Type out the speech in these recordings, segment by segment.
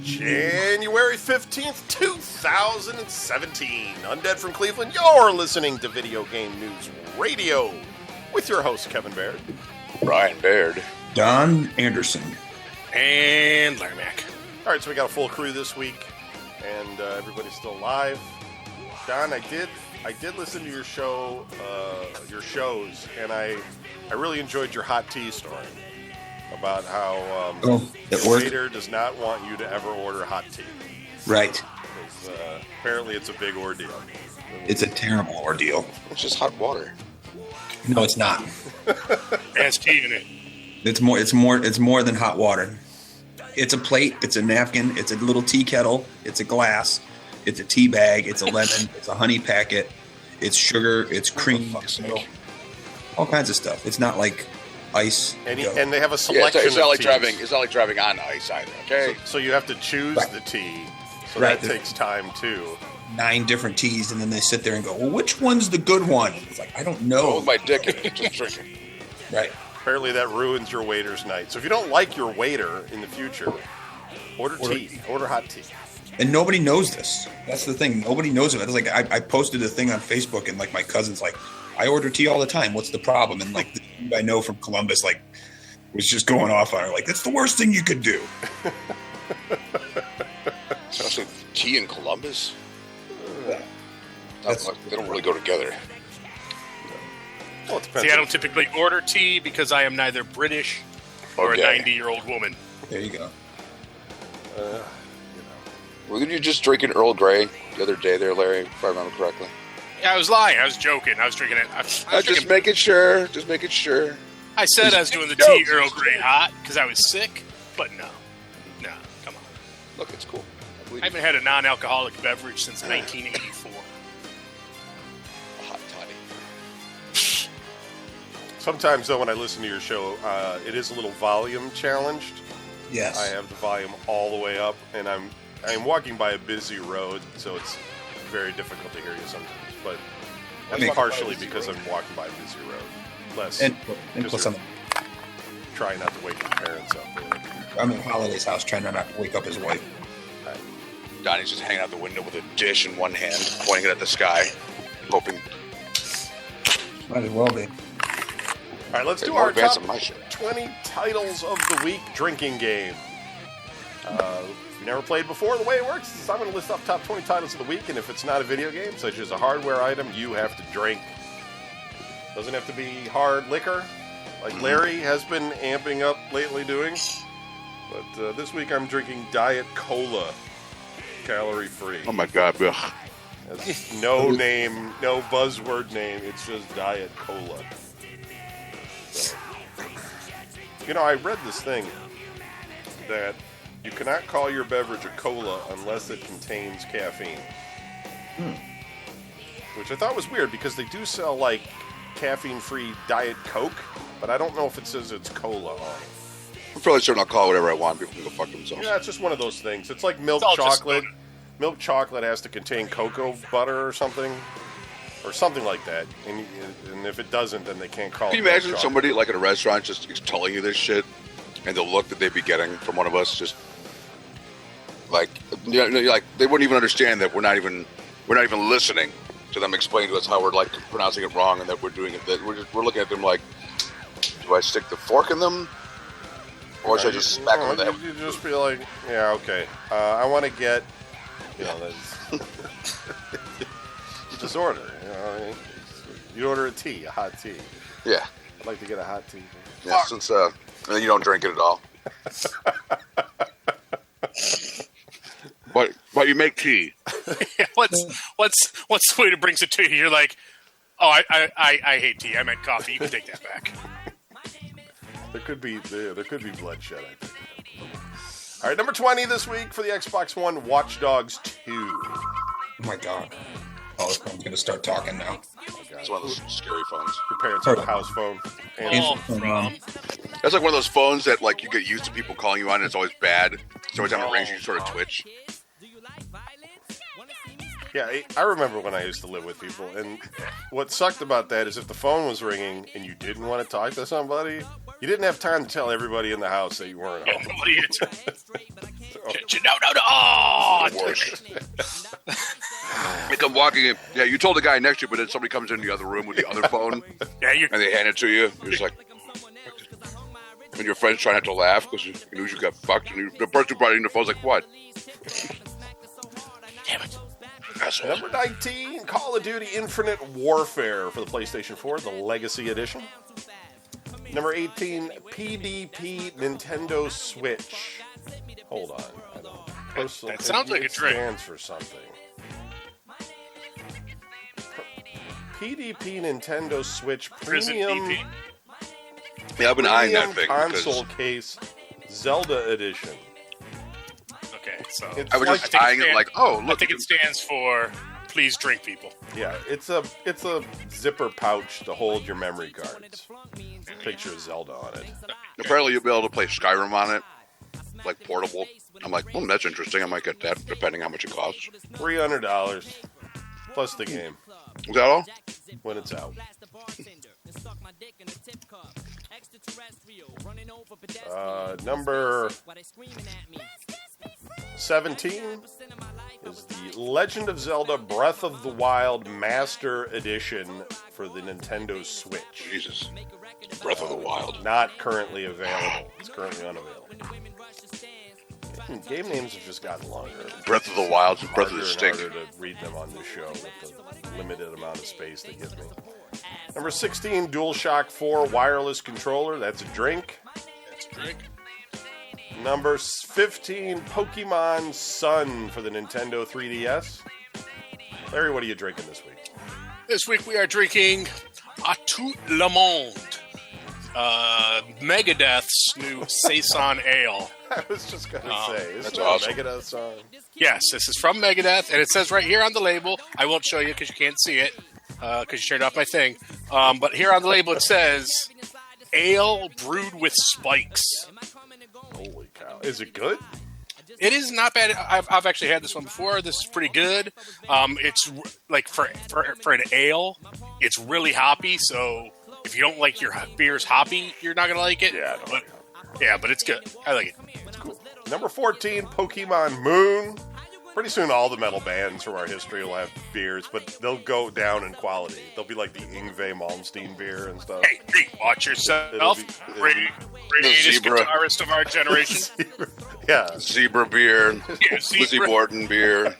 January 15th, 2017. Undead from Cleveland, you're listening to Video Game News Radio with your host, Kevin Baird. Brian Baird. Don Anderson. And Larry Mack. All right, so we got a full crew this week, and everybody's still alive. Don, I did listen to your show, your shows, and I really enjoyed your hot tea story about how the waiter does not want you to ever order hot tea. Right. Because apparently it's a big ordeal. It's a terrible ordeal. It's just hot water. No, it's not. It has tea in it. It's more than hot water. It's a plate, it's a napkin, it's a little tea kettle, it's a glass, it's a tea bag, it's a lemon, it's a honey packet, it's sugar, it's cream, it's milk, all kinds of stuff. It's not like ice. And they have a selection. It's not of like teas. It's not like driving on ice either. Okay. So you have to choose the tea. So Right. that takes time too. 9 different teas, and then they sit there and go, well, which one's the good one? It's like, I don't Go know. with my dick in it. Just drink it. Right. Apparently that ruins your waiter's night. So if you don't like your waiter in the future, order tea. Order hot tea. And nobody knows this. That's the thing. Nobody knows it. It's like I posted a thing on Facebook, and like my cousin's like, I order tea all the time. What's the problem? And like the dude I know from Columbus, like, was just going off on her. Like, that's the worst thing you could do. So tea in Columbus? That's- They don't really go together. Well, it depends. See, I don't typically order tea because I am neither British or Okay. a 90-year-old woman. There you go. Well, did you just drink an Earl Grey the other day there, Larry, if I remember correctly? Yeah, I was lying. I was joking. I was drinking it. Just making sure. Just making sure. I said I was doing the tea Earl Grey hot because I was sick, but no. No, come on. Look, it's cool. I haven't had a non-alcoholic beverage since 1984. A hot toddy. Sometimes, though, when I listen to your show, it is a little volume challenged. Yes. I have the volume all the way up, and I'm walking by a busy road, so it's very difficult to hear you sometimes. But that's partially because I'm walking by a busy road. Less And because plus, you're trying not to wake your parents up. I'm in Holiday's house trying not to wake up his wife. Donnie's just hanging out the window with a dish in one hand, pointing it at the sky, hoping. Might as well be. All right, let's do more our advanced top than my shit. 20 titles of the week drinking game. If you never played before, the way it works is I'm going to list off top 20 titles of the week, and if it's not a video game, such as a hardware item, you have to drink. Doesn't have to be hard liquor, like Larry has been amping up lately doing. But this week I'm drinking Diet Cola, calorie-free. Oh my God, Bill. Has no name, no buzzword name. It's just Diet Cola. So, you know, I read this thing that you cannot call your beverage a cola unless it contains caffeine. Which I thought was weird because they do sell like caffeine-free Diet Coke, but I don't know if it says it's cola on it. I'm fairly certain I'll call it whatever I want. People can go fuck themselves. Yeah, it's just one of those things. It's like milk It's all just chocolate. soda. Milk chocolate has to contain cocoa butter or something like that. And if it doesn't, then they can't call Can it you milk imagine chocolate. somebody like at a restaurant just telling you this shit, and the look that they'd be getting from one of us, just like, you know, like they wouldn't even understand that we're not even listening to them explain to us how we're like pronouncing it wrong and that we're doing it. That we're looking at them like, do I stick the fork in them, or should I just smack them in the head? You just be like, yeah, okay. I want to get, you know, that's you just order. You know what I mean? You order a tea, a hot tea. Yeah, I'd like to get a hot tea. yeah. Since you don't drink it at all, but you make tea. what's the way to brings it to you? You're like, oh, I hate tea. I meant coffee. You can take that back. There could be bloodshed, I think. All right, number 20 this week for the Xbox One, Watch Dogs 2. Oh my God. Oh, this phone's going to start talking now. It's one of those scary phones. Your parents have a house phone. And All from That's like one of those phones that like you get used to people calling you on, and it's always bad. So every time it rings, you sort of twitch. yeah, I remember when I used to live with people, and what sucked about that is if the phone was ringing and you didn't want to talk to somebody, you didn't have time to tell everybody in the house that you weren't home. what do you do? No. Oh, The worst. They come walking in. Yeah, you told the guy next to you, but then somebody comes in the other room with the other phone, yeah, you're. and they hand it to you. You're just like, and your friend's trying not to laugh because you knew you got fucked. And the person who brought in the phone's like, what? Damn it. Asshole. Number 19, Call of Duty Infinite Warfare for the PlayStation 4, the Legacy Edition. Number 18, PDP Nintendo Switch. Hold on. I don't personally. That sounds like a drink. Stands for something. PDP Nintendo Switch Prison Premium, DP. Yeah, I've been eyeing that Premium thing Console because Case Zelda Edition. Okay, so It's I was like, just eyeing it like, oh, I look. think it stands for "Please drink, people." yeah, it's a zipper pouch to hold your memory cards. Picture of Zelda on it. Apparently, you'll be able to play Skyrim on it, like portable. I'm like, that's interesting. I might get that, depending how much it costs. $300 plus the game Is that all? when it's out. Number 17 is the Legend of Zelda Breath of the Wild Master Edition for the Nintendo Switch. Jesus. Breath of the Wild. Not currently available. It's currently unavailable. Game names have just gotten longer. Breath of the Wild and Breath of the Harder Stink. and harder to read them on this show with the limited amount of space they give me. Number 16, DualShock 4 wireless controller. That's a drink. That's a drink. Number 15, Pokemon Sun for the Nintendo 3DS. Larry, what are you drinking this week? This week we are drinking A Tout Le Monde, Megadeth's new Saison Ale. I was just going to say, is that's that awesome. a Megadeth song? Yes, this is from Megadeth, and it says right here on the label. I won't show you because you can't see it because you turned off my thing. But here on the label it says, "Ale brewed with spikes." Holy cow. Is it good? It is not bad. I've actually had this one before. This is pretty good. It's like for an ale, it's really hoppy. So if you don't like your beers hoppy, you're not gonna like it. Yeah, I don't like but it's good. I like it. Cool. Number 14, Pokemon Moon. Pretty soon all the metal bands from our history will have beers, but they'll go down in quality. They'll be like the Yngwie Malmsteen beer and stuff. Hey, watch yourself. It'll be- Greatest Zebra. guitarist of our generation. Yeah. Zebra beer. Yeah, Lizzie Zebra. Borden beer.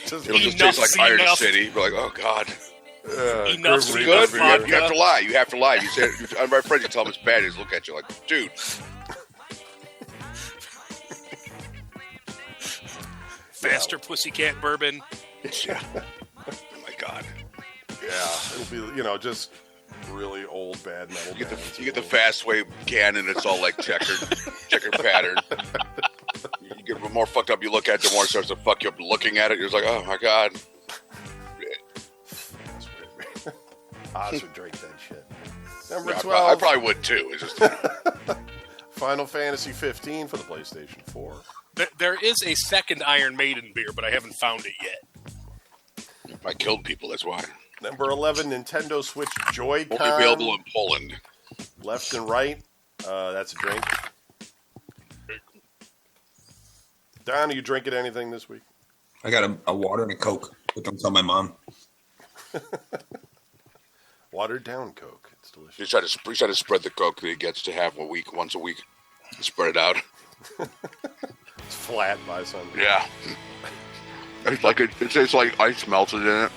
Just, It'll just Enough, taste like Iron enough. City. We're like, oh, God. Enough, Grim enough Reaper Good. beer. You have to lie. You have to lie. You said, my friends, you tell them it's bad. They just look at you like, dude. Faster Pussycat Bourbon. Yeah. Oh, my God. Yeah, it'll be, just really old bad metal You bands. get the fast wave can, and it's all like checkered pattern. You get more fucked up you look at it, the more it starts to fuck you up looking at it. You're just like, oh, my God. Oz would drink that shit. Number Yeah, I 12, probably would, too. It's just, Final Fantasy 15 for the PlayStation 4. There is a second Iron Maiden beer, but I haven't found it yet. I killed people, that's why. Number 11, Nintendo Switch Joy-Con. Only available in Poland. Left and right. That's a drink. Don, are you drinking anything this week? I got a water and a Coke, but don't tell my mom. Watered down Coke. It's delicious. He try to spread the coke that he gets to have once a week. Spread it out. It's flat by Sunday. Yeah. It's like it tastes like ice melted in it.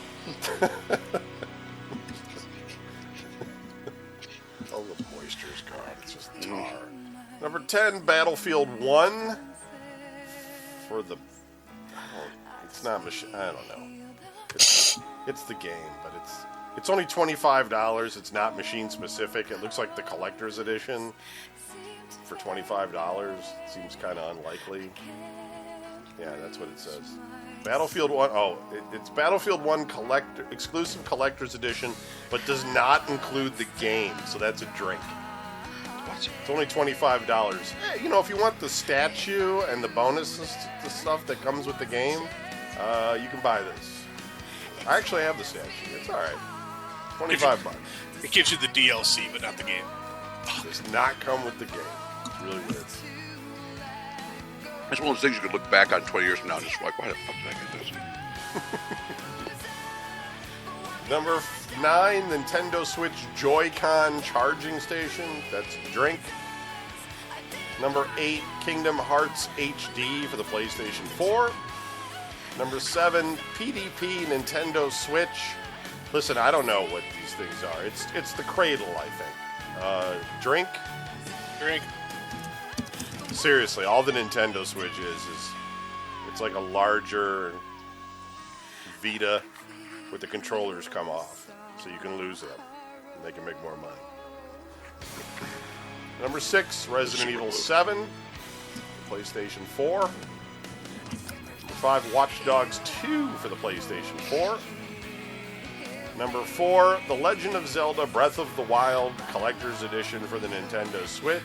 All the moisture's gone. It's just tar. Number 10, Battlefield 1. For the... It's not machine... I don't know. It's the game, but it's only $25. It's not machine specific. It looks like the collector's edition for $25. Seems kind of unlikely. Yeah, that's what it says. Battlefield 1. Oh, it's Battlefield 1 exclusive collector's edition, but does not include the game. So that's a drink. It's only $25. Hey, if you want the statue and the bonuses, the stuff that comes with the game, you can buy this. I actually have the statue. It's all right. $25. It gives you the DLC, but not the game. Does not come with the game. Really weird. It's one of those things you could look back on 20 years from now and just like, why the fuck did I get this? Number 9, Nintendo Switch Joy-Con charging station. That's drink. Number 8, Kingdom Hearts HD for the PlayStation 4. Number 7, PDP Nintendo Switch. Listen, I don't know what these things are. It's the Cradle, I think. Drink. Seriously, all the Nintendo Switch is it's like a larger Vita with the controllers come off, so you can lose them and they can make more money. Number 6, Resident Evil 7, PlayStation 4. Number 5, Watch Dogs 2 for the PlayStation 4. Number 4, The Legend of Zelda Breath of the Wild Collector's Edition for the Nintendo Switch.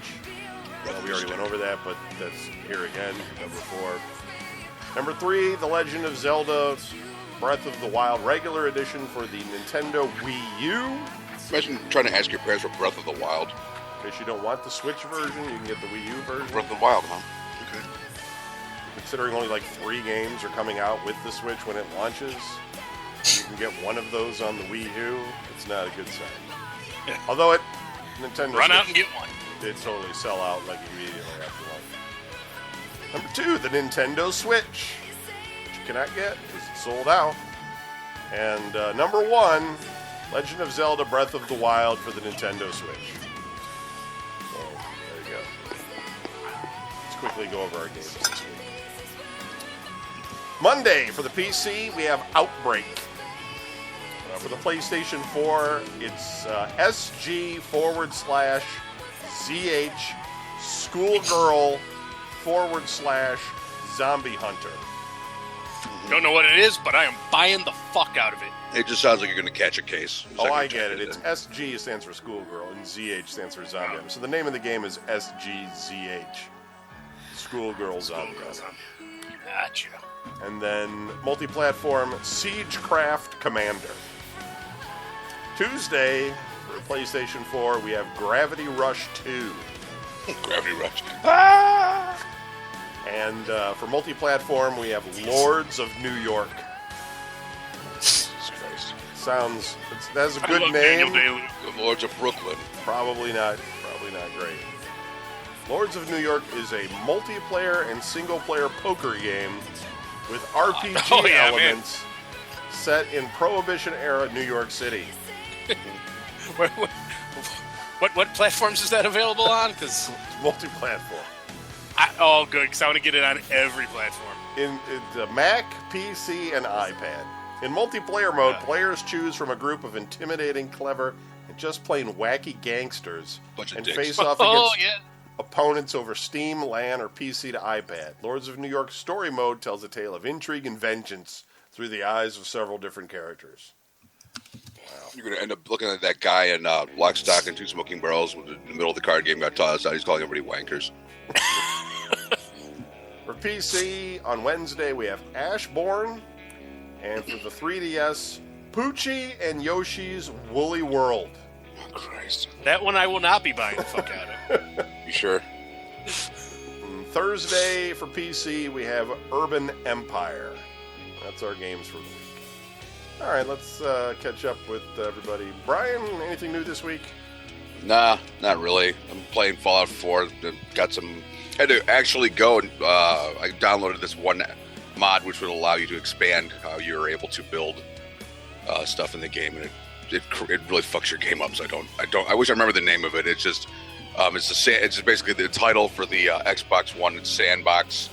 Well, we already went over that, but that's here again. Number 4. Number 3, The Legend of Zelda Breath of the Wild Regular Edition for the Nintendo Wii U. Imagine trying to ask your parents for Breath of the Wild. In case you don't want the Switch version, you can get the Wii U version. Breath of the Wild, huh? Okay. Considering only like 3 games are coming out with the Switch when it launches, you can get one of those on the Wii U. It's not a good sign. Yeah. Although Nintendo Run Switch out and get one. did totally sell out like immediately after launch. Number 2, the Nintendo Switch, which you cannot get because it's sold out. And number 1, Legend of Zelda Breath of the Wild for the Nintendo Switch. So, there you go. Let's quickly go over our games this week. Monday, for the PC, we have Outbreak. For the PlayStation 4, it's SG/ZH Schoolgirl /Zombie Hunter. Don't know what it is, but I am buying the fuck out of it. It just sounds like you're going to catch a case. Oh, I get it. It's SG stands for Schoolgirl, and ZH stands for Zombie Hunter. So the name of the game is SGZH. Schoolgirl Zombie Hunter. Gotcha. And then multi-platform Siegecraft Commander. Tuesday, for PlayStation 4, we have Gravity Rush 2. Gravity Rush. And for multi-platform, we have Lords of New York. Jesus Christ. That's a good I love name. Daniel Day-Lewis. The Lords of Brooklyn. Probably not great. Lords of New York is a multiplayer and single-player poker game with RPG elements set in Prohibition-era New York City. What platforms is that available on? Because Multi-platform. good, because I want to get it on every platform. In the Mac, PC, and iPad. In multiplayer mode, players choose from a group of intimidating, clever, and just plain wacky gangsters Bunch of and dicks. face off against yeah. opponents over Steam, LAN, or PC to iPad. Lords of New York story mode tells a tale of intrigue and vengeance through the eyes of several different characters. You're going to end up looking at that guy in Lock, Stock, and Two Smoking Barrels in the middle of the card game got tossed out. He's calling everybody wankers. For PC, on Wednesday, we have Ashbourne. And for the 3DS, Poochie and Yoshi's Woolly World. Oh, Christ. That one I will not be buying the fuck out of. You sure? Thursday, for PC, we have Urban Empire. That's our games for the week. All right, let's catch up with everybody. Brian, anything new this week? Nah, not really. I'm playing Fallout 4. Had to actually go and I downloaded this one mod which would allow you to expand how you're able to build stuff in the game, and it really fucks your game up. So I wish I remember the name of it. It's just it's just basically the title for the Xbox One. It's Sandbox.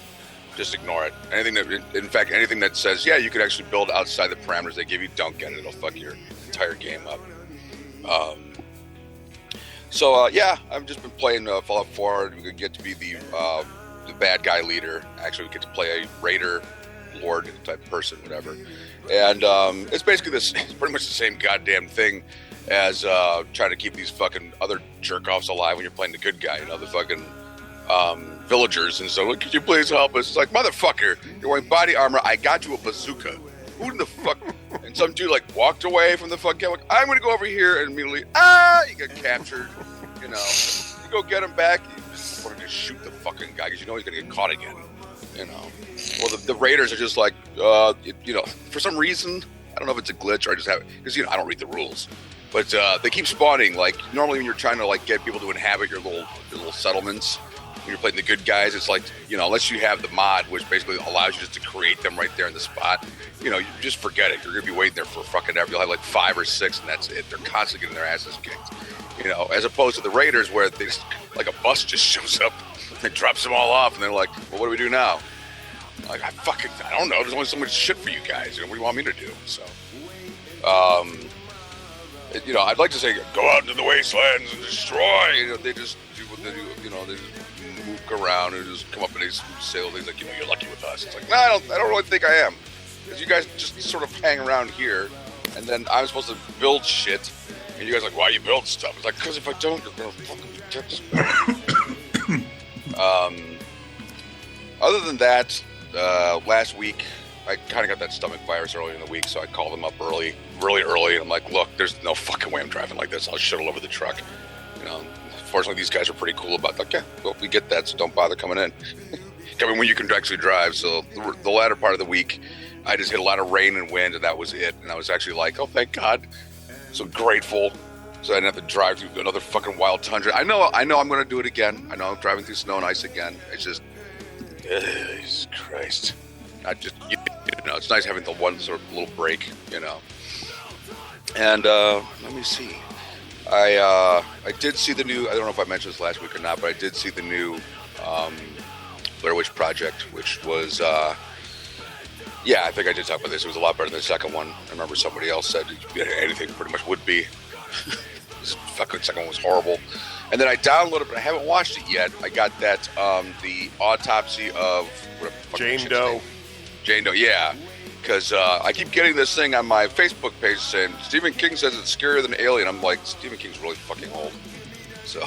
Just ignore it. Anything that says you could actually build outside the parameters they give you, don't get it. It'll fuck your entire game up. I've just been playing Fallout 4. We get to be the bad guy leader. Actually, we get to play a raider, lord type person, whatever. And it's basically it's pretty much the same goddamn thing as trying to keep these fucking other jerk-offs alive when you're playing the good guy. You know, the fucking villagers and so, could you please help us? It's like, motherfucker, you're wearing body armor. I got you a bazooka. Who in the fuck? And some dude walked away from the fucking. I'm gonna go over here and immediately you get captured. You know, you go get him back. You just wanted to shoot the fucking guy because you know he's going to get caught again. You know. Well, the Raiders are just like, you know, for some reason, I don't know if it's a glitch or I just have it because I don't read the rules, but they keep spawning. Like normally when you're trying to like get people to inhabit your little settlements. When you're playing the good guys, it's like, unless you have the mod, which basically allows you just to create them right there in the spot, you just forget it. You're going to be waiting there for fucking ever. You'll have like 5 or 6, and that's it. They're constantly getting their asses kicked. As opposed to the Raiders, where they just, like a bus just shows up and drops them all off, and they're like, well, what do we do now? Like, I don't know. There's only so much shit for you guys. What do you want me to do? So, I'd like to say, go out into the wastelands and destroy. They just do what they do. They just move around and just come up and they say all things like, you're lucky with us. It's like, no, I don't really think I am. Because you guys just sort of hang around here, and then I'm supposed to build shit, and you guys are like, why you build stuff? It's like, because if I don't, you're going to fucking be dead. Other than that, last week, I kind of got that stomach virus early in the week, so I called them up really early, and I'm like, look, there's no fucking way I'm driving like this. I'll shit all over the truck. Fortunately, these guys are pretty cool about like, yeah, well, we get that, so don't bother coming in. Coming when you can actually drive. So the latter part of the week, I just hit a lot of rain and wind, and that was it. And I was actually like, oh, thank God. So grateful. So I didn't have to drive through another fucking wild tundra. I know I'm going to do it again. I know I'm driving through snow and ice again. It's just, Jesus Christ. Not just, it's nice having the one sort of little break, And let me see. I did see the new, I don't know if I mentioned this last week or not, but I did see the new Blair Witch Project, which was, I think I did talk about this. It was a lot better than the second one. I remember somebody else said anything pretty much would be. This fucking second one was horrible. And then I downloaded it, but I haven't watched it yet. I got that, the autopsy of Jane Doe. Jane Doe, yeah. Because I keep getting this thing on my Facebook page saying Stephen King says it's scarier than Alien. I'm like, Stephen King's really fucking old. So,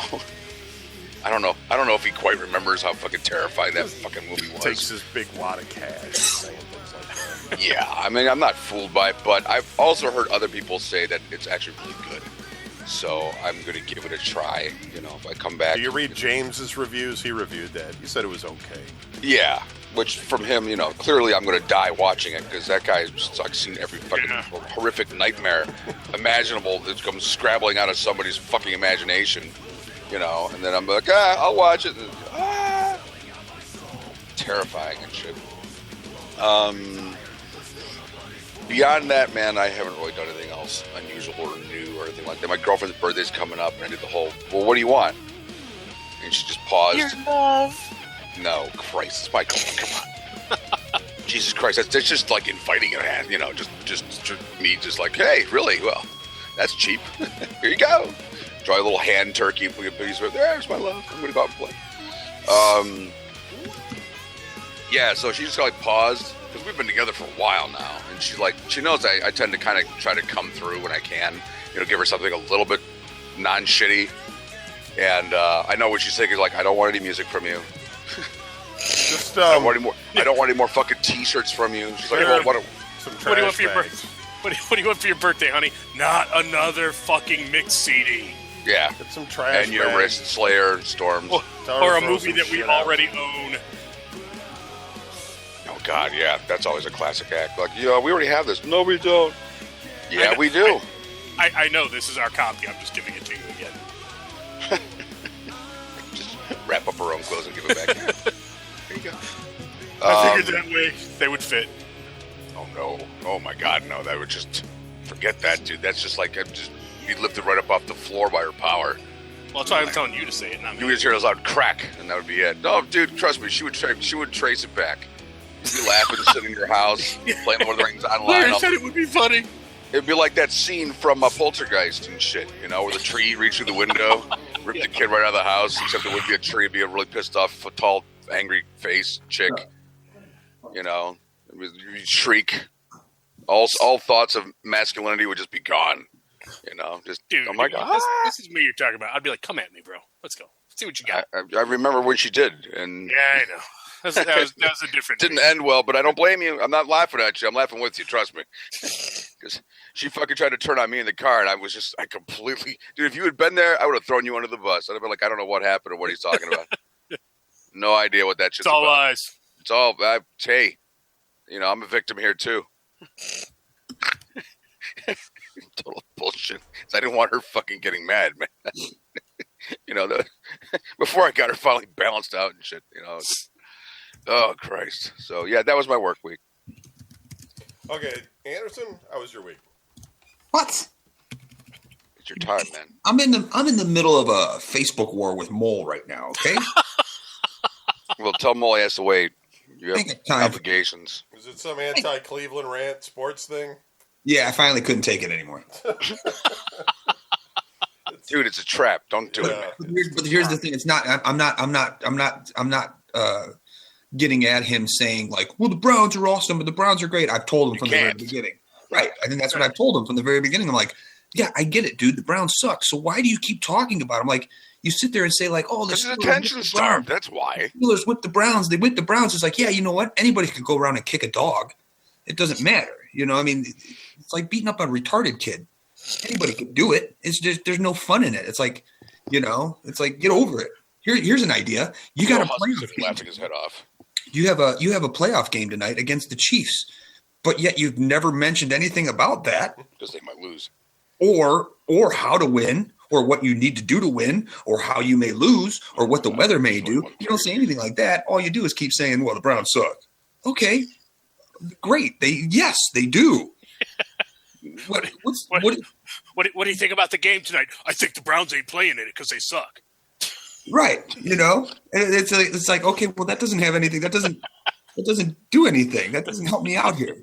I don't know. I don't know if he quite remembers how fucking terrifying that fucking movie was. Takes his big wad of cash saying things like that. Yeah, I mean, I'm not fooled by it, but I've also heard other people say that it's actually really good. So I'm going to give it a try, if I come back. Do you read James's reviews? He reviewed that. He said it was okay. Yeah, which from him, clearly I'm going to die watching it because that guy's just like seen every fucking horrific nightmare imaginable that comes scrabbling out of somebody's fucking imagination, and then I'm like, I'll watch it. And, terrifying and shit. Beyond that, man, I haven't really done anything else unusual or new or anything like that. My girlfriend's birthday's coming up, and I did the whole, well, what do you want? And she just paused. Your love. No, Christ, it's my girlfriend, come on. Jesus Christ, that's just like inviting a hand, just me just like, hey, really? Well, that's cheap. Here you go. Draw a little hand turkey, put a piece of it. There's my love. I'm going to go out and play. Yeah, so she just like paused. Because we've been together for a while now, and she knows I tend to kind of try to come through when I can, give her something a little bit non-shitty, and I know what she's thinking, like, I don't want any music from you. Just, I don't want any more fucking T-shirts from you. She's like, well, what do you want for your birthday? What do you want for your birthday, honey? Not another fucking mix CD. Yeah. Get some trash. And your wrist, Slayer, Storms, or a movie that we already own. Oh God, yeah, that's always a classic act. Like, yeah, we already have this. No, we don't. Yeah, we do. I know this is our copy. I'm just giving it to you again. Just wrap up her own clothes and give it back. There you go. I figured that way they would fit. Oh no! Oh my God, no! That would just forget that, dude. That's just like be lifted right up off the floor by her power. Well, that's why I'm telling you to say it. Not me. You would just hear a loud crack, and that would be it. No, dude, trust me, she would trace it back. You'd be laughing, sitting in your house, playing Lord of the Rings online. Larry said it would be funny. It'd be like that scene from Poltergeist and shit, where the tree reached through the window, ripped the kid right out of the house, except it wouldn't be a tree, it'd be a really pissed off, tall, angry face chick. You'd shriek. All thoughts of masculinity would just be gone. Dude, oh my God. This is me you're talking about. I'd be like, come at me, bro. Let's go. See what you got. I remember when she did. And yeah, I know. That was a different didn't end well, but I don't blame you. I'm not laughing at you. I'm laughing with you. Trust me. Because she fucking tried to turn on me in the car, and I completely, dude. If you had been there, I would have thrown you under the bus. I'd have been like, I don't know what happened or what he's talking about. No idea what that shit's It's all about. lies. It's all, hey, I'm a victim here too. Total bullshit. I didn't want her fucking getting mad, man. Before I got her finally balanced out and shit. Oh Christ. So yeah, that was my work week. Okay, Anderson, how was your week? What? It's your time, man. I'm in the middle of a Facebook war with Mole right now. Okay. Well, tell Mole he has to wait. You have Time. obligations. Was it some anti-Cleveland rant sports thing? Yeah, I finally couldn't take it anymore. Dude, it's a trap. Don't do it, man. But here's the thing: it's not. I'm not getting at him saying like, "Well, the Browns are awesome, but the Browns are great." I've told him from the very beginning. Right. I think that's what I've told him from the very beginning. I'm like, yeah, I get it, dude. The Browns suck. So why do you keep talking about them? Like, you sit there and say like, oh, this is attention starved. That's why. Steelers with the Browns. They went the Browns. It's like, yeah, you know what? Anybody could go around and kick a dog. It doesn't matter. I mean, it's like beating up a retarded kid. Anybody could do it. It's just there's no fun in it. It's like, it's like get over it. Here's an idea. You got a playoff game. Laughing his head off. You have a playoff game tonight against the Chiefs, but yet you've never mentioned anything about that. Because they might lose. Or how to win, or what you need to do to win, or how you may lose, or what the weather may do. You don't say anything like that. All you do is keep saying, well, the Browns suck. Okay, great. They do. What do you think about the game tonight? I think the Browns ain't playing in it because they suck. Right. It's like, okay, well, that doesn't have anything. That doesn't do anything. That doesn't help me out here,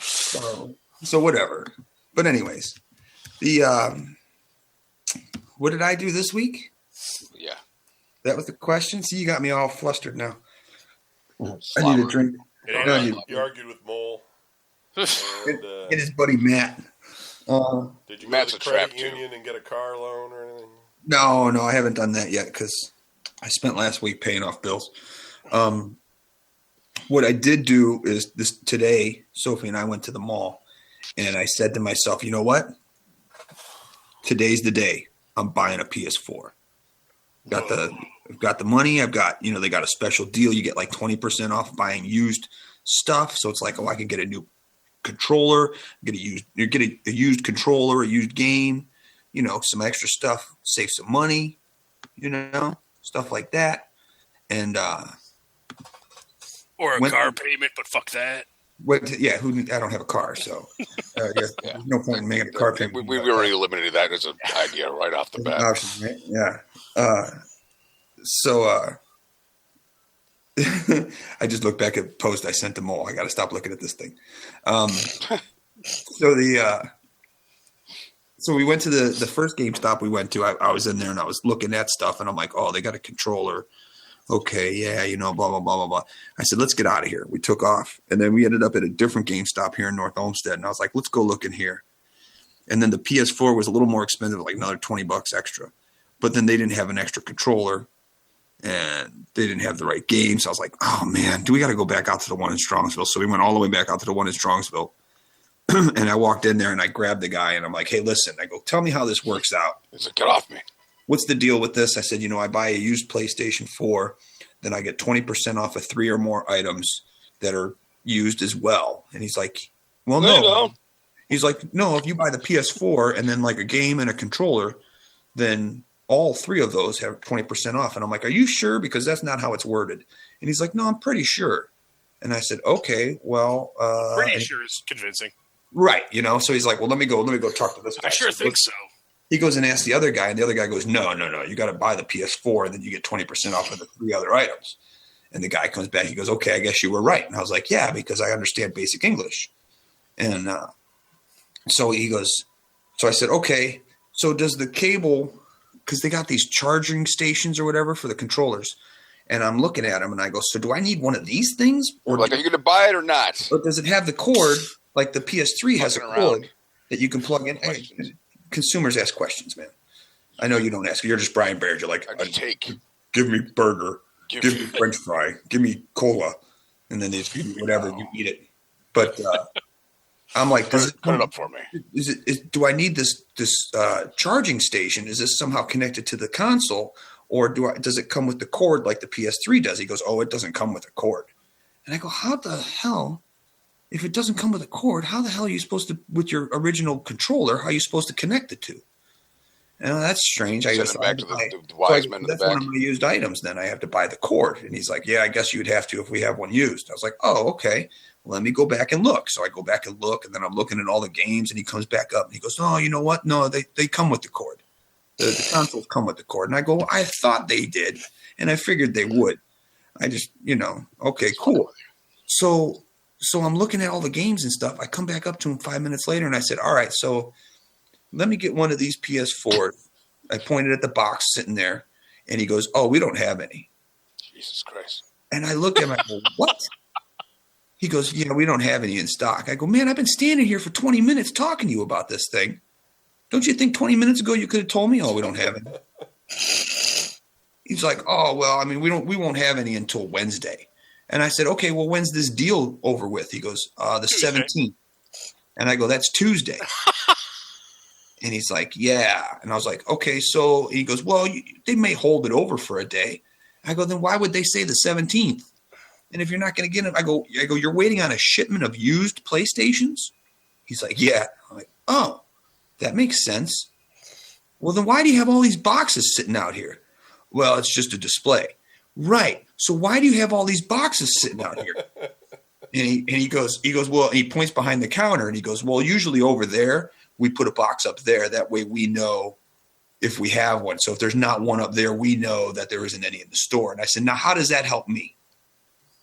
So whatever. But anyways, what did I do this week? Yeah. That was the question. See, you got me all flustered now. I need a drink. You argued with Mole. And his buddy Matt. Did you Matt's go to the credit union and get a car loan or anything? No, I haven't done that yet because I spent last week paying off bills. What I did do is today, Sophie and I went to the mall, and I said to myself, you know what? Today's the day. I'm buying a PS4. I've got the money. I've got, they got a special deal. You get like 20% off buying used stuff. So it's like, I can get a new controller, get a used controller, a used game, some extra stuff, save some money, stuff like that. And or a car payment, but fuck that. I don't have a car, so there's no point in making a car payment. We already eliminated that as an idea right off the bat. Option, right? Yeah. I just looked back at the post I sent them all. I got to stop looking at this thing. So we went to the first GameStop we went to. I was in there and I was looking at stuff and I'm like, oh, they got a controller. Okay, yeah, blah, blah, blah, blah, blah. I said, let's get out of here. We took off. And then we ended up at a different GameStop here in North Olmsted. And I was like, let's go look in here. And then the PS4 was a little more expensive, like another $20 extra. But then they didn't have an extra controller. And they didn't have the right game. So I was like, oh, man, we got to go back out to the one in Strongsville. So we went all the way back out to the one in Strongsville. And I walked in there and I grabbed the guy. And I'm like, hey, listen. I go, tell me how this works out. He said, get off me. What's the deal with this? I said, I buy a used PlayStation 4. Then I get 20% off of 3 or more items that are used as well. And he's like, well, no. He's like, no, if you buy the PS4 and then like a game and a controller, then all 3 of those have 20% off. And I'm like, are you sure? Because that's not how it's worded. And he's like, no, I'm pretty sure. And I said, okay, well. Pretty sure is convincing. Right. So he's like, well, let me go talk to this guy. I sure think so. He goes and asks the other guy, and the other guy goes, no, you got to buy the PS4, and then you get 20% off of the 3 other items. And the guy comes back, he goes, okay, I guess you were right. And I was like, yeah, because I understand basic English. And so he goes, so I said, okay, so does the cable, because they got these charging stations or whatever for the controllers, and I'm looking at them, and I go, so do I need one of these things? Or like, are you going to buy it or not? Or does it have the cord, like the PS3 has a cord that you can plug in? Consumers ask questions, man. I know you don't ask. You're just Brian Baird. You're like, give me burger, give me French fry, give me cola, and then they just give me whatever you eat it. But I'm like, Put it up for me. Do I need this charging station? Is this somehow connected to the console, or does it come with the cord like the PS3 does? He goes, oh, it doesn't come with a cord. And I go, how the hell? If it doesn't come with a cord, how the hell are you supposed to, with your original controller, how are you supposed to connect the two? And that's strange. I guess Send it back to the wise men in the that's back. one of my used items. Then I have to buy the cord. And he's like, yeah, I guess you'd have to if we have one used. I was like, oh, okay. Let me go back and look. So I go back and look, and then I'm looking at all the games, and he comes back up and he goes, oh, you know what? No, they come with the cord. The consoles come with the cord. And I go, I thought they did, and I figured they would. I just, okay, cool. So I'm looking at all the games and stuff. I come back up to him 5 minutes later, and I said, all right, so let me get one of these PS4s. I pointed at the box sitting there, and he goes, oh, we don't have any. Jesus Christ. And I looked at him, I go, what? He goes, yeah, we don't have any in stock. I go, man, I've been standing here for 20 minutes talking to you about this thing. Don't you think 20 minutes ago you could have told me, oh, we don't have any? He's like, oh, well, I mean, we won't have any until Wednesday. And I said, okay, well, when's this deal over with? He goes, the 17th. And I go, that's Tuesday. And he's like, yeah. And I was like, okay, so he goes, well, they may hold it over for a day. I go, then why would they say the 17th? And if you're not going to get it, I go, you're waiting on a shipment of used PlayStations? He's like, yeah. I'm like, oh, that makes sense. Well, then why do you have all these boxes sitting out here? Well, it's just a display. Right. So why do you have all these boxes sitting out here? And he goes, well, and he points behind the counter and he goes, well, usually over there, we put a box up there. That way we know if we have one. So if there's not one up there, we know that there isn't any in the store. And I said, now, how does that help me?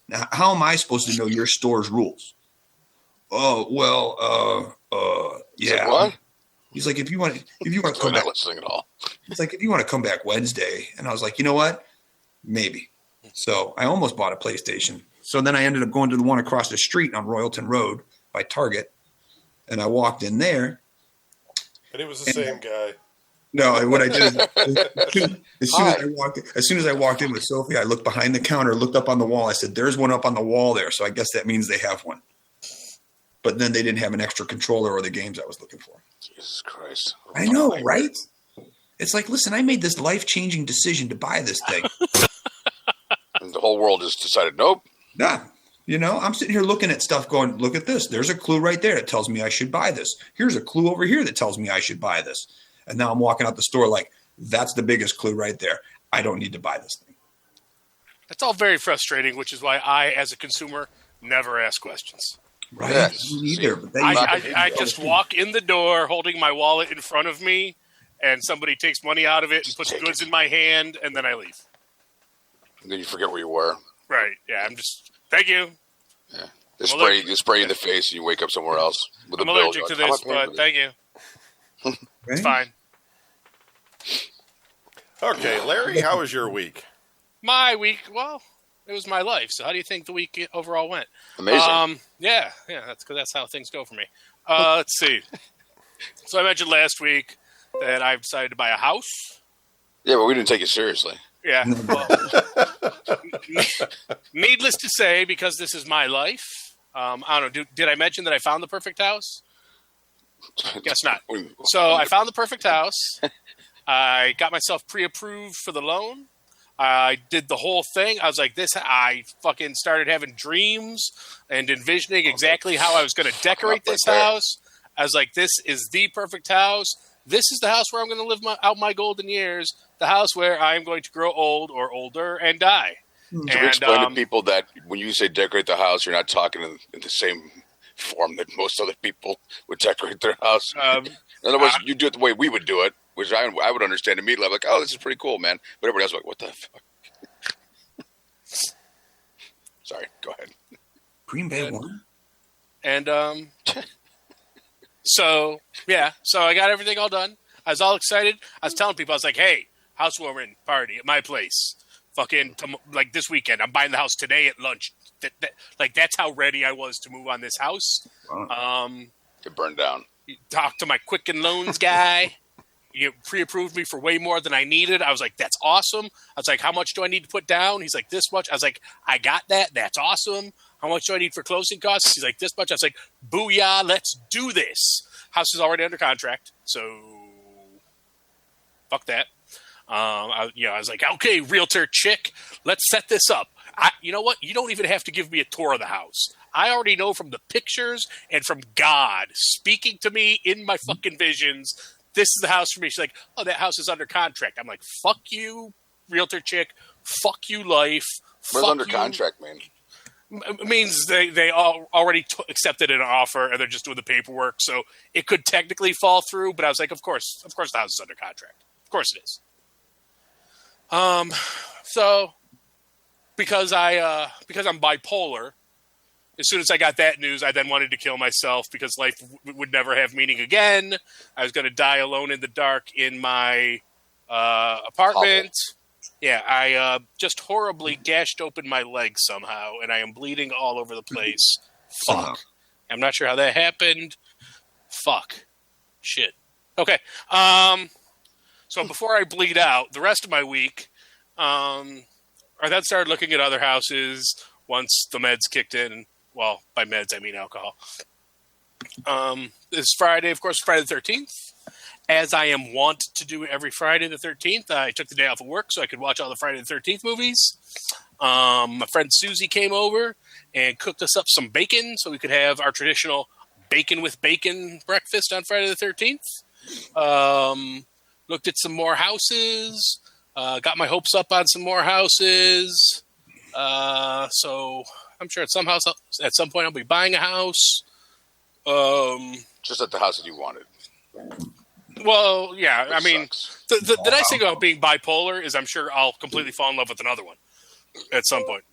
Now, how am I supposed to know your store's rules? Oh, well, yeah. Like, what? He's like, if you want to come back, listening at all. he's like, if you want to come back Wednesday. And I was like, you know what? Maybe. So I almost bought a PlayStation. So then I ended up going to the one across the street on Royalton Road by Target. And I walked in there. And it was the same guy. No, what I did as soon as I walked in with Sophie, I looked behind the counter, looked up on the wall. I said, there's one up on the wall there. So I guess that means they have one. But then they didn't have an extra controller or the games I was looking for. Jesus Christ. I know, right? It's like, listen, I made this life-changing decision to buy this thing. And the whole world just decided, nope. Nah. I'm sitting here looking at stuff going, look at this. There's a clue right there that tells me I should buy this. Here's a clue over here that tells me I should buy this. And now I'm walking out the store like, that's the biggest clue right there. I don't need to buy this thing. That's all very frustrating, which is why I, as a consumer, never ask questions. Right? Yes. Me neither. But I just walk in the door holding my wallet in front of me, and somebody takes money out of it and puts goods in my hand, and then I leave. And then you forget where you were. Right. Yeah, I'm just, thank you. Yeah. They spray you in the face and you wake up somewhere else with a I'm bill. allergic to this, but thank you. It's fine. Okay, Larry, how was your week? My week, well, it was my life. So how do you think the week overall went? Amazing. Yeah, that's how things go for me. Let's see. So I mentioned last week that I've decided to buy a house. Yeah, but we didn't take it seriously. Yeah. Well, needless to say, because this is my life, I don't know. Did I mention that I found the perfect house? Guess not. So I found the perfect house. I got myself pre-approved for the loan. I did the whole thing. I was like, I fucking started having dreams and envisioning exactly how I was going to decorate this house. I was like, this is the perfect house. This is the house where I'm going to live out my golden years. The house where I'm going to grow old or older and die. So we explain to people that when you say decorate the house, you're not talking in the same form that most other people would decorate their house. In other words, you do it the way we would do it, which I would understand immediately. I'm like, oh, this is pretty cool, man. But everybody else is like, what the fuck? Sorry, go ahead. Green Bay won. And so I got everything all done. I was all excited. I was telling people, I was like, hey, housewarming party at my place. Fucking, like this weekend. I'm buying the house today at lunch. That's how ready I was to move on this house. It burned down. Talked to my Quicken Loans guy. He pre-approved me for way more than I needed. I was like, that's awesome. I was like, how much do I need to put down? He's like, this much. I was like, I got that. That's awesome. how much do I need for closing costs? He's like, this much. I was like, booyah, let's do this. House is already under contract, so fuck that. I was like, okay, realtor chick, let's set this up. You know what? You don't even have to give me a tour of the house. I already know from the pictures and from God speaking to me in my fucking visions, this is the house for me. She's like, oh, that house is under contract. I'm like, fuck you, realtor chick. Fuck you, life. What does under contract mean? It means they already accepted an offer and they're just doing the paperwork. So it could technically fall through, but I was like, of course the house is under contract. Of course it is. So because I'm bipolar, as soon as I got that news, I then wanted to kill myself because life would never have meaning again. I was going to die alone in the dark in my apartment. Yeah, I just horribly gashed open my leg somehow, and I am bleeding all over the place. Fuck. I'm not sure how that happened. Fuck. Shit. Okay. So before I bleed out, the rest of my week, I then started looking at other houses once the meds kicked in. Well, by meds, I mean alcohol. This Friday, of course, Friday the 13th. As I am wont to do every Friday the 13th, I took the day off of work so I could watch all the Friday the 13th movies. My friend Susie came over and cooked us up some bacon so we could have our traditional bacon with bacon breakfast on Friday the 13th. Looked at some more houses. Got my hopes up on some more houses. So I'm sure at some point I'll be buying a house. Just at the house that you wanted. Well, yeah. Which I mean, the nice thing about being bipolar is I'm sure I'll completely fall in love with another one at some point.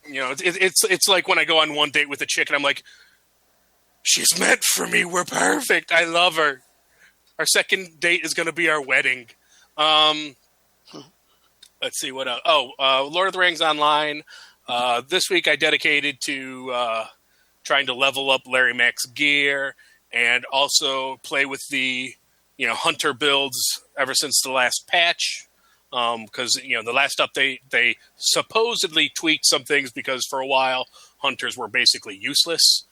You know, it's like when I go on one date with a chick and I'm like, she's meant for me. We're perfect. I love her. Our second date is going to be our wedding. Let's see what else. Lord of the Rings Online. This week I dedicated to trying to level up Larry Mack's gear and also play with the hunter builds ever since the last patch. Because the last update they supposedly tweaked some things because for a while hunters were basically useless.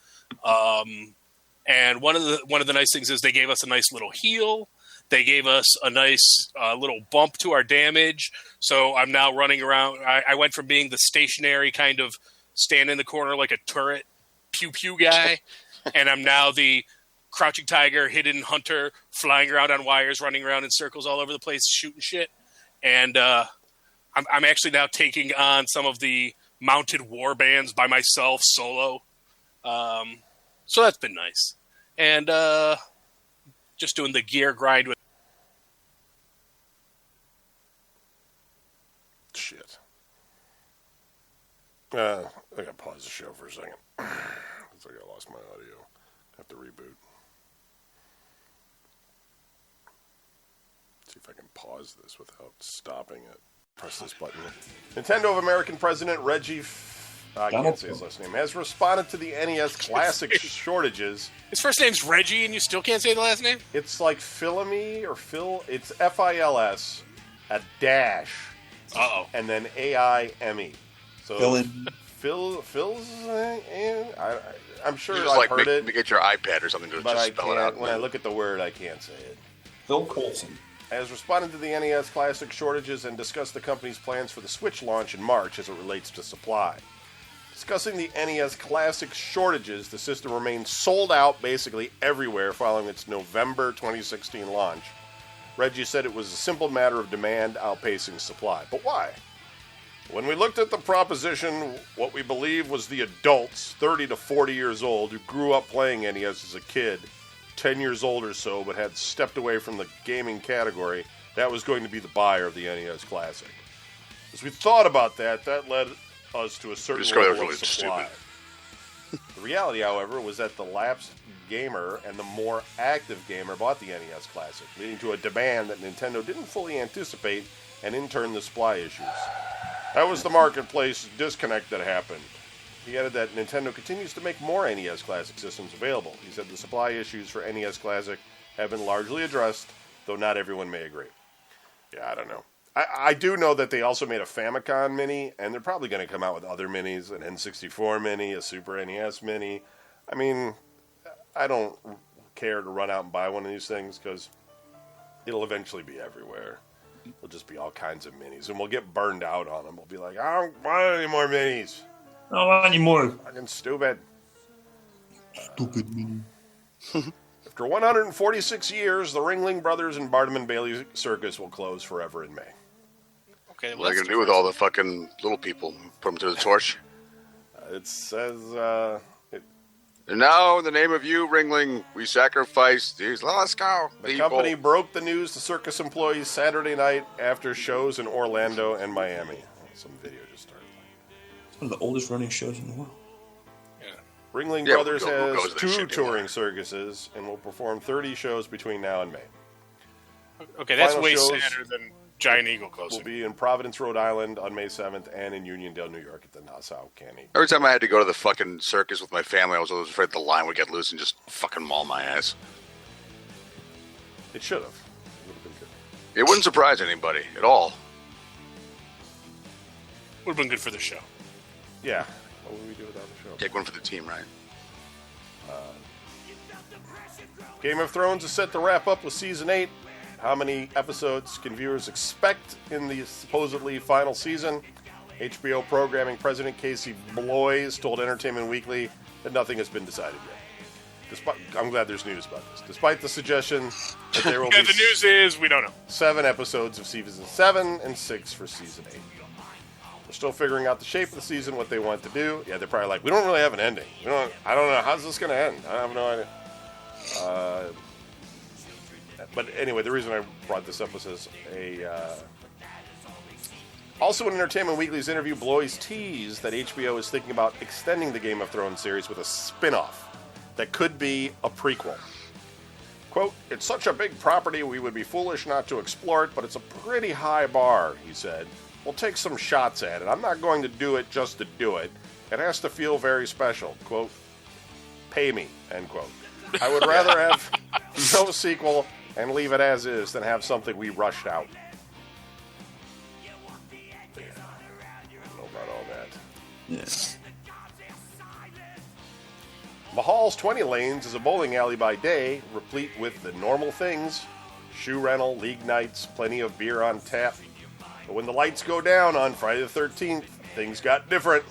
And one of the nice things is they gave us a nice little heal. They gave us a nice little bump to our damage. So I'm now running around. I went from being the stationary kind of stand in the corner like a turret pew pew guy, and I'm now the crouching tiger, hidden hunter, flying around on wires, running around in circles all over the place, shooting shit. And I'm actually now taking on some of the mounted war bands by myself solo. So that's been nice. And just doing the gear grind with. Shit. I gotta pause the show for a second. Looks like I lost my audio. Have to reboot. See if I can pause this without stopping it. Press this button. Nintendo of American President Reggie, I can't say his last name, has responded to the NES Classic shortages. His first name's Reggie, and you still can't say the last name? It's like Philamy or Phil. It's FILS, a dash, and then AIME. So Phil's. I'm sure I've heard it. Get your iPad or something to but just spell it out. When I look at the word, I can't say it. Phil Coulson has responded to the NES Classic shortages and discussed the company's plans for the Switch launch in March as it relates to supply. Discussing the NES Classic shortages, the system remains sold out basically everywhere following its November 2016 launch. Reggie said it was a simple matter of demand outpacing supply. But why? When we looked at the proposition, what we believe was the adults, 30 to 40 years old, who grew up playing NES as a kid, 10 years old or so, but had stepped away from the gaming category, that was going to be the buyer of the NES Classic. As we thought about that led us to a certain level of supply. The reality, however, was that the lapsed gamer and the more active gamer bought the NES Classic, leading to a demand that Nintendo didn't fully anticipate and in turn the supply issues. That was the marketplace disconnect that happened. He added that Nintendo continues to make more NES Classic systems available. He said the supply issues for NES Classic have been largely addressed, though not everyone may agree. Yeah, I don't know. I do know that they also made a Famicom Mini, and they're probably going to come out with other minis, an N64 Mini, a Super NES Mini. I mean, I don't care to run out and buy one of these things because it'll eventually be everywhere. There'll just be all kinds of minis, and we'll get burned out on them. We'll be like, I don't want any more minis. I don't want any more. Fucking stupid. Stupid mini. After 146 years, the Ringling Brothers and Barnum and Bailey Circus will close forever in May. Okay, well, What are they going to do with all the fucking little people? Put them to the torch? It says, And now, in the name of you, Ringling, we sacrifice these. Let's go, the people. company broke the news to circus employees Saturday night after shows in Orlando and Miami. Some video just started playing. It's one of the oldest running shows in the world. Ringling Yeah, Brothers we'll go has to that 2 shit touring anyway. circuses and will perform 30 shows between now and May. Okay, that's Final way shows sadder than Giant Eagle Will closing. be in Providence, Rhode Island on May 7th and in Uniondale, New York at the Nassau County. Every time I had to go to the fucking circus with my family, I was always afraid the line would get loose and just fucking maul my ass. It should have. It would have been good. It wouldn't surprise anybody at all. Would have been good for the show. Yeah. What would we do without the show? Take one for the team, right? Game of Thrones is set to wrap up with Season 8. How many episodes can viewers expect in the supposedly final season? HBO programming president Casey Bloys told Entertainment Weekly that nothing has been decided yet. I'm glad there's news about this. Despite the suggestion that there will Yeah, be the news is we don't know. 7 episodes of Season 7 and 6 for Season 8. They're still figuring out the shape of the season, what they want to do. Yeah, they're probably like, we don't really have an ending. I don't know. How's this going to end? I have no idea. But anyway, the reason I brought this up was as also in Entertainment Weekly's interview, Bloys teased that HBO is thinking about extending the Game of Thrones series with a spin-off that could be a prequel. Quote, it's such a big property we would be foolish not to explore it, but it's a pretty high bar, he said. We'll take some shots at it. I'm not going to do it just to do it. It has to feel very special. Quote, pay me, end quote. I would rather have no sequel and leave it as is than have something we rushed out. Yeah. I don't know about all that. Yes. Mahal's 20 Lanes is a bowling alley by day, replete with the normal things. Shoe rental, league nights, plenty of beer on tap. But when the lights go down on Friday the 13th, things got different.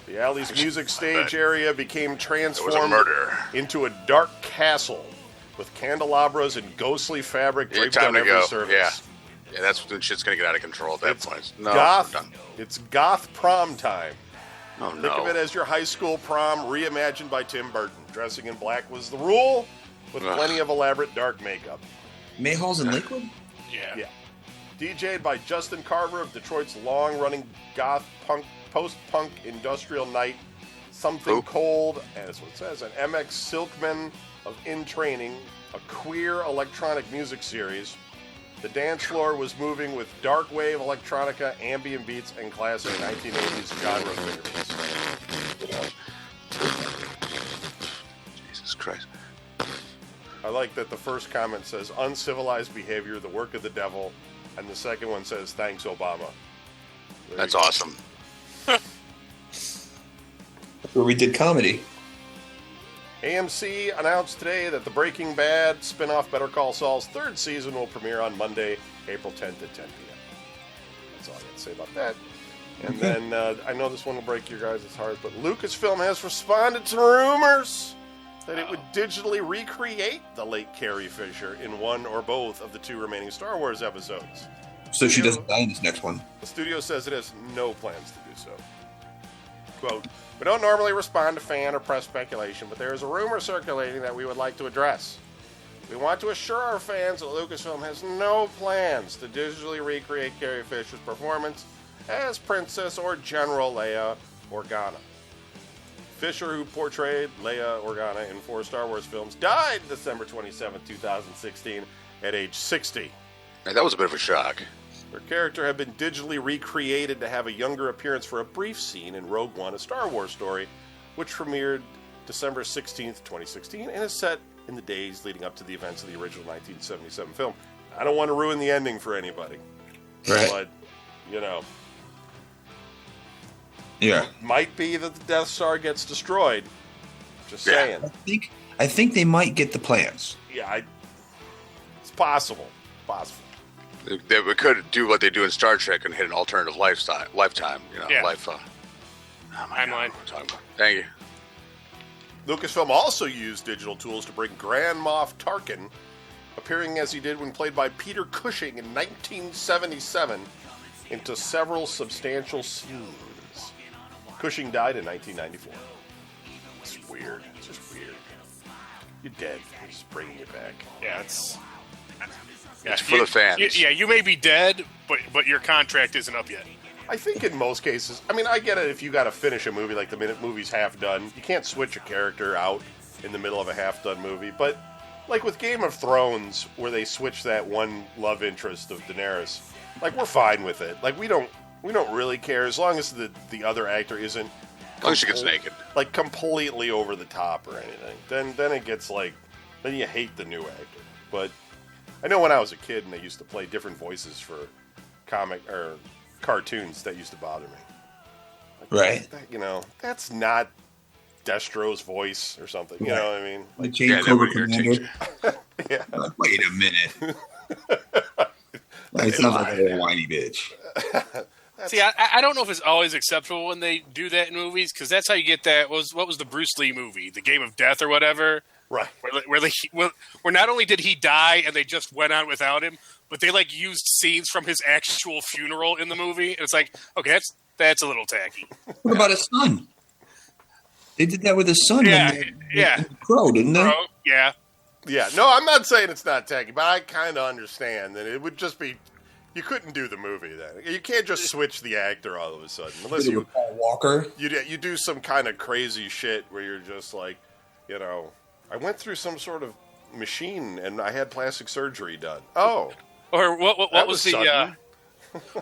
The alley's music stage area became transformed into a dark castle with candelabras and ghostly fabric draped on every surface. Yeah, that's when shit's gonna get out of control at that point. No, goth. we're done. It's goth prom time. Oh, Think of it as your high school prom reimagined by Tim Burton. Dressing in black was the rule, with plenty of elaborate dark makeup. Mayhall's in Lakewood? Yeah. DJ'd by Justin Carver of Detroit's long-running goth punk, post-punk industrial night, Something Cold, and that's what it says, and MX Silkman of In Training, a queer electronic music series. The dance floor was moving with dark wave electronica, ambient beats, and classic 1980s genre figures. Jesus Christ. I like that the first comment says, uncivilized behavior, the work of the devil, and the second one says, thanks, Obama. That's awesome. Where we did comedy. AMC announced today that the Breaking Bad spin-off Better Call Saul's 3rd season will premiere on Monday, April 10th at 10 p.m. That's all I got to say about that. And then, I know this one will break your guys' hearts, but Lucasfilm has responded to rumors that it would digitally recreate the late Carrie Fisher in one or both of the 2 remaining Star Wars episodes. So she doesn't die in this next one. The studio says it has no plans to do so. Quote, we don't normally respond to fan or press speculation, but there is a rumor circulating that we would like to address. We want to assure our fans that Lucasfilm has no plans to digitally recreate Carrie Fisher's performance as Princess or General Leia Organa. Fisher, who portrayed Leia Organa in 4 Star Wars films, died December 27, 2016, at age 60. Hey, that was a bit of a shock. Her character had been digitally recreated to have a younger appearance for a brief scene in Rogue One, a Star Wars story, which premiered December 16th, 2016, and is set in the days leading up to the events of the original 1977 film. I don't want to ruin the ending for anybody. Right. But, you know, Yeah. might be that the Death Star gets destroyed. Just Yeah. saying. I think they might get the plans. Yeah, it's possible. Possible. We could do what they do in Star Trek and hit an alternative lifetime. You know, Yeah. life. Oh my God, Timeline. what am I talking about? Thank you. Lucasfilm also used digital tools to bring Grand Moff Tarkin, appearing as he did when played by Peter Cushing in 1977, into several substantial scenes. Cushing died in 1994. It's weird. It's just weird. You're dead. We're just bringing you back. Yeah, it's for the fans. You may be dead, but your contract isn't up yet. I think in most cases, I mean, I get it if you got to finish a movie, like the minute movie's half done. You can't switch a character out in the middle of a half done movie. But like with Game of Thrones, where they switch that one love interest of Daenerys, like we're fine with it. Like we don't really care as long as the other actor isn't, As long as she gets naked. like completely over the top or anything. Then it gets like, then you hate the new actor. But I know when I was a kid and they used to play different voices for comic or cartoons, that used to bother me. Right. That, you know, that's not Destro's voice or something. You know what I mean? The Like, Jade Yeah, that Cobra would irritate Commander. you. yeah. Like, wait a minute. It sounds like a little whiny bitch. See, I don't know if it's always acceptable when they do that in movies, because that's how you get that. What was the Bruce Lee movie, The Game of Death or whatever? Right. Where not only did he die and they just went on without him, but they like used scenes from his actual funeral in the movie. And it's like, okay, that's a little tacky. What about his son? They did that with his son. Yeah, in yeah. The Crow, didn't they? Bro, yeah. Yeah. No, I'm not saying it's not tacky, but I kind of understand that it would just be, you couldn't do the movie then. You can't just switch the actor all of a sudden unless Did it you with Paul Walker. you do some kind of crazy shit where you're just like, you know, I went through some sort of machine and I had plastic surgery done. Oh, Or what that was the sudden.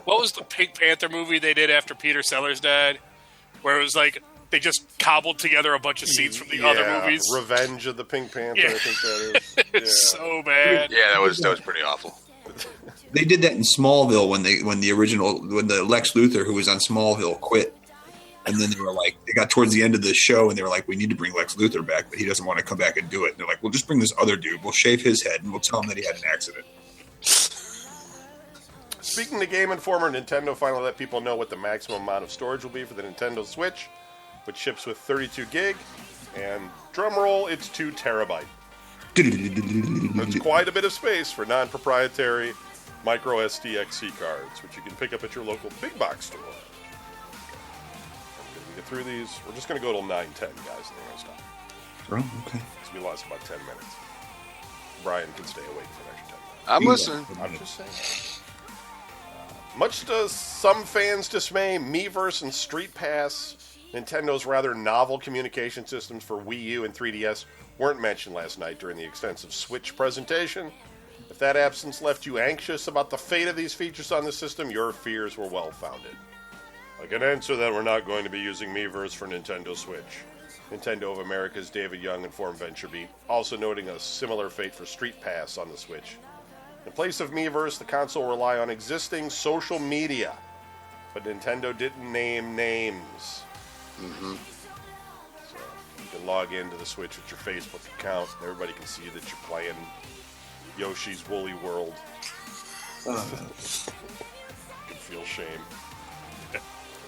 what was the Pink Panther movie they did after Peter Sellers died, where it was like they just cobbled together a bunch of scenes from the other movies? Revenge of the Pink Panther, Yeah. I think that is. It's so bad. Yeah, that was pretty awful. They did that in Smallville when the Lex Luthor who was on Smallville quit, and then they got towards the end of the show and they were like, we need to bring Lex Luthor back, but he doesn't want to come back and do it. And they're like, we'll just bring this other dude. We'll shave his head and we'll tell him that he had an accident. Speaking to Game Informer, Nintendo finally let people know what the maximum amount of storage will be for the Nintendo Switch, which ships with 32 gig, and drumroll, it's 2 terabyte. That's quite a bit of space for non-proprietary micro SDXC cards, which you can pick up at your local big box store. I'm going to get through these. We're just going to go till 9:10, guys, and then we're going to stop. Oh, okay. So we lost about 10 minutes. Brian can stay awake for an extra 10 minutes. I'm listening. I'm just saying. Much to some fans' dismay, Miiverse and Street Pass, Nintendo's rather novel communication systems for Wii U and 3DS, weren't mentioned last night during the extensive Switch presentation. If that absence left you anxious about the fate of these features on the system, your fears were well-founded. I can answer that we're not going to be using Miiverse for Nintendo Switch. Nintendo of America's David Young informed VentureBeat, also noting a similar fate for Street Pass on the Switch. In place of Miiverse, the console will rely on existing social media, but Nintendo didn't name names. Mm-hmm. So you can log into the Switch with your Facebook account, and everybody can see that you're playing Yoshi's Woolly World. You can feel shame.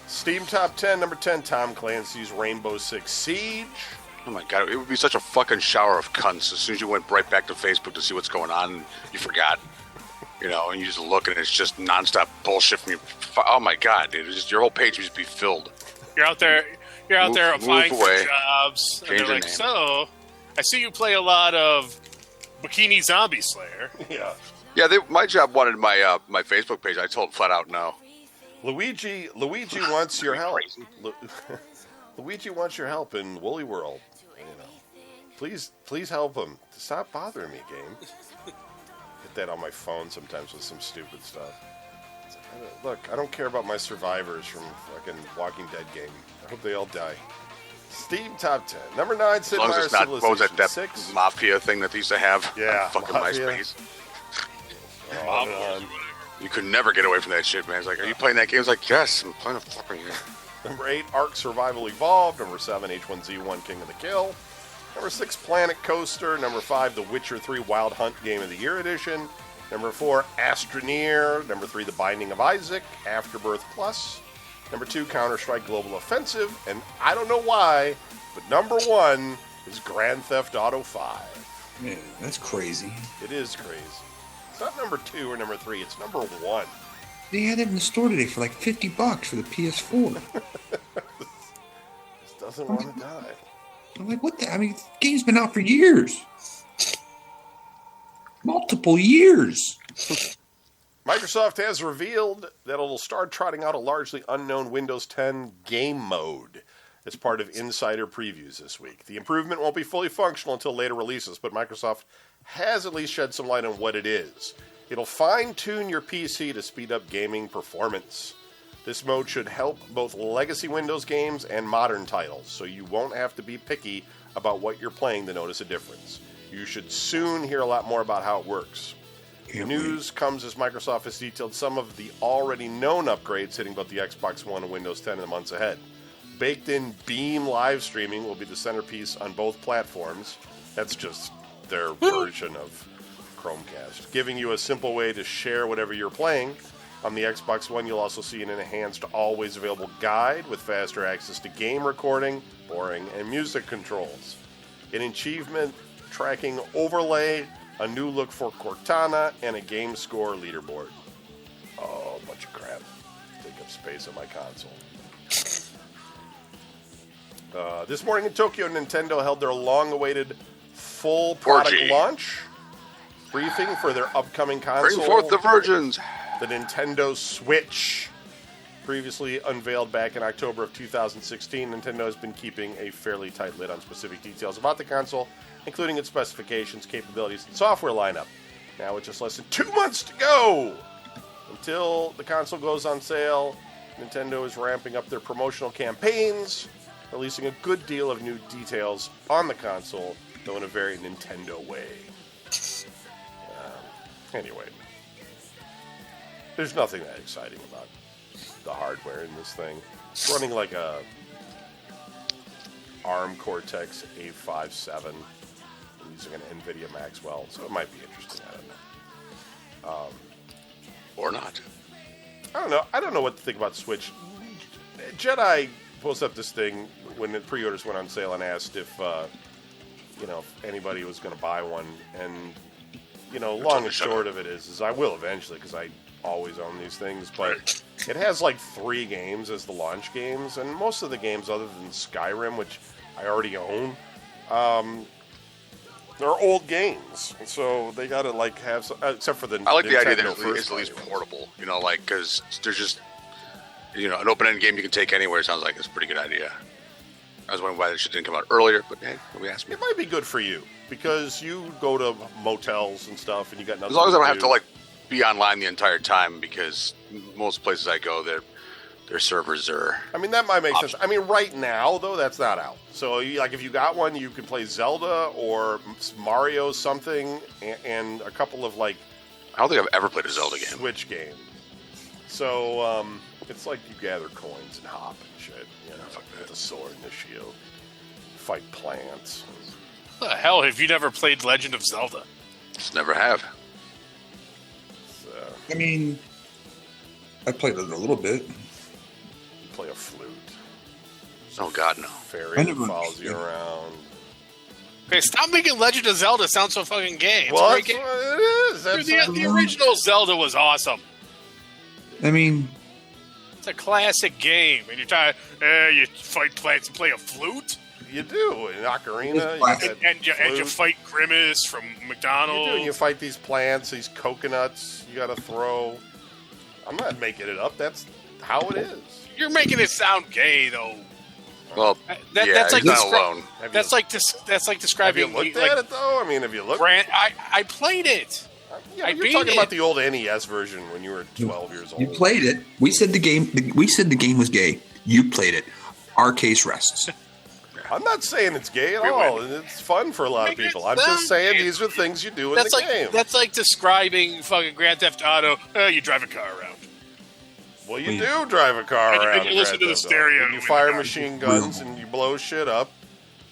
Steam Top 10, number 10, Tom Clancy's Rainbow Six Siege. Oh my god, it would be such a fucking shower of cunts as soon as you went right back to Facebook to see what's going on and you forgot. You know, and you just look and it's just nonstop bullshit from you. Oh my god, dude, it's just, your whole page would just be filled. You're out there applying for away. jobs, and Change they're your like, name. so, I see you play a lot of Bikini Zombie Slayer. Yeah. Yeah, my job wanted my my Facebook page. I told them flat out no. Luigi wants your help. Luigi wants your help in Woolly World. You know, please help him. Stop bothering me, game. Get that on my phone sometimes with some stupid stuff. Look, I don't care about my survivors from fucking Walking Dead game. I hope they all die. Steam Top 10. Number 9, Sid As long as Meier's it's not, what was Civilization that 6. mafia thing that they used to have? Yeah, on fucking Mafia. MySpace. On and on. You could never get away from that shit, man. It's like, are you playing that game? It's like, yes, I'm playing a fucking game. Number 8, Ark Survival Evolved. Number 7, H1Z1 King of the Kill. Number 6, Planet Coaster. Number 5, The Witcher 3 Wild Hunt Game of the Year Edition. Number 4, Astroneer. Number 3, The Binding of Isaac, Afterbirth Plus. Number 2, Counter-Strike Global Offensive. And I don't know why, but number 1 is Grand Theft Auto 5. Man, that's crazy. It is crazy. It's not number 2 or number 3, it's number 1. They had it in the store today for like $50 for the PS4. This doesn't want to die. I'm like, what the? I mean, the game's been out for years. Multiple years. Microsoft has revealed that it'll start trotting out a largely unknown Windows 10 game mode as part of insider previews this week. The improvement won't be fully functional until later releases, but Microsoft has at least shed some light on what it is. It'll fine-tune your PC to speed up gaming performance. This mode should help both legacy Windows games and modern titles, so you won't have to be picky about what you're playing to notice a difference. You should soon hear a lot more about how it works. The news comes as Microsoft has detailed some of the already known upgrades hitting both the Xbox One and Windows 10 in the months ahead. Baked-in Beam live streaming will be the centerpiece on both platforms. That's just their version of Chromecast, giving you a simple way to share whatever you're playing. On the Xbox One, you'll also see an enhanced, always available guide with faster access to game recording, boring, and music controls. An achievement tracking overlay, a new look for Cortana, and a game score leaderboard. Oh, a bunch of crap. Take up space on my console. This morning in Tokyo, Nintendo held their long-awaited full product 4G launch briefing for their upcoming console. Bring forth the virgins. The Nintendo Switch. Previously unveiled back in October of 2016, Nintendo has been keeping a fairly tight lid on specific details about the console, including its specifications, capabilities, and software lineup. Now with just less than 2 months to go until the console goes on sale, Nintendo is ramping up their promotional campaigns, releasing a good deal of new details on the console, though in a very Nintendo way. Anyway, there's nothing that exciting about the hardware in this thing. It's running like a ARM Cortex A57 using an NVIDIA Maxwell, so it might be interesting. I don't know. Or not. I don't know what to think about Switch. Jedi posted up this thing when the pre-orders went on sale and asked if anybody was going to buy one. And, long and short of it is I will eventually because I always own these things. But it has like 3 games as the launch games. And most of the games other than Skyrim, which I already own, they're old games. So they got to have some, except for the I like Nintendo the idea that first it's at least party portable, because there's just, an open-end game you can take anywhere sounds like it's a pretty good idea. I was wondering why this shit didn't come out earlier, but hey, nobody asked me. It might be good for you because you go to motels and stuff and you got nothing As long as I don't have do. to be online the entire time, because most places I go, their servers are. I mean, that might make sense. I mean, right now though, that's not out. So if you got one, you can play Zelda or Mario something and a couple of I don't think I've ever played a Zelda game. Switch game. So it's like you gather coins and hop and shit. With the sword and the shield, fight plants. What the hell have you never played Legend of Zelda? Just never have. So, I mean, I played it a little bit. you play a flute. Oh God, no. Fairy I that never follows you understood. around. Okay, stop making Legend of Zelda sound so fucking gay. It's Well, a that's great what game. it is. That's Dude, the original Zelda was awesome. I mean, It's a classic game, and you're trying. You fight plants and play a flute, you do in Ocarina. It's You classic. got and you flute. fight Grimace from You do. McDonald's. And you fight these plants, these coconuts. You got to throw. I'm not making it up. That's how it is. You're making it sound gay, though. Well, That's like he's not descri- alone. That's like Have you describing. looked like, at it though? I mean, have you looked? I played it. Yeah, I you're beat talking it. about the old NES version when you were 12 years old. you played it. We said the game. We said the game was gay. You played it. Our case rests. I'm not saying it's gay at all. It's fun for a lot of people. I'm just saying these are things you do in the game. That's like describing fucking Grand Theft Auto. You drive a car around. Well, you do drive a car around. And you listen to the stereo. And you fire machine guns and you blow shit up.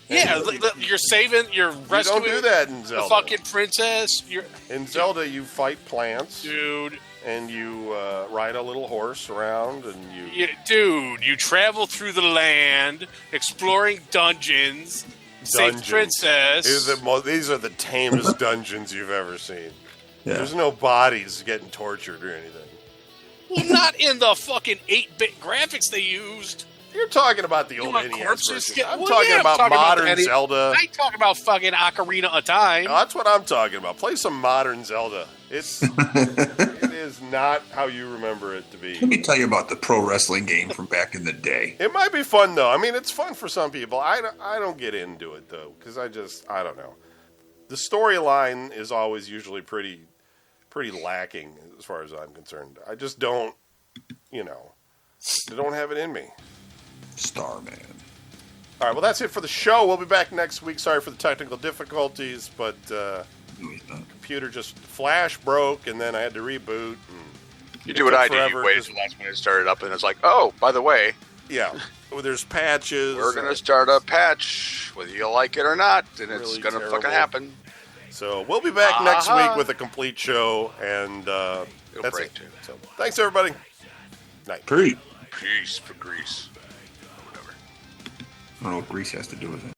Yeah, you're saving, you're rescuing. You don't do that in Zelda. The fucking princess. In Zelda, you fight plants. Dude. And you ride a little horse around, and you travel through the land, exploring dungeons, save princess. These are the tamest dungeons you've ever seen. Yeah. There's no bodies getting tortured or anything. Well, not in the fucking 8-bit graphics they used. You're talking about the old NES version. I'm talking about modern Zelda. I ain't talking about fucking Ocarina of Time. No, that's what I'm talking about. Play some modern Zelda. It is not how you remember it to be. Let me tell you about the pro wrestling game from back in the day. It might be fun, though. I mean, it's fun for some people. I don't get into it, though, because I don't know. The storyline is always usually pretty lacking as far as I'm concerned. I just don't, I don't have it in me. Starman. All right, well, that's it for the show. We'll be back next week. Sorry for the technical difficulties, but computer just flash broke, and then I had to reboot. You do what I do. You wait until last minute it started up, and it's like, oh, by the way. Yeah, well, there's patches. We're going to start a patch, whether you like it or not, and it's really going to fucking happen. So we'll be back next week with a complete show, and that's it. So, thanks, everybody. Night. Peace. Peace for Greece. I don't know what Greece has to do with it.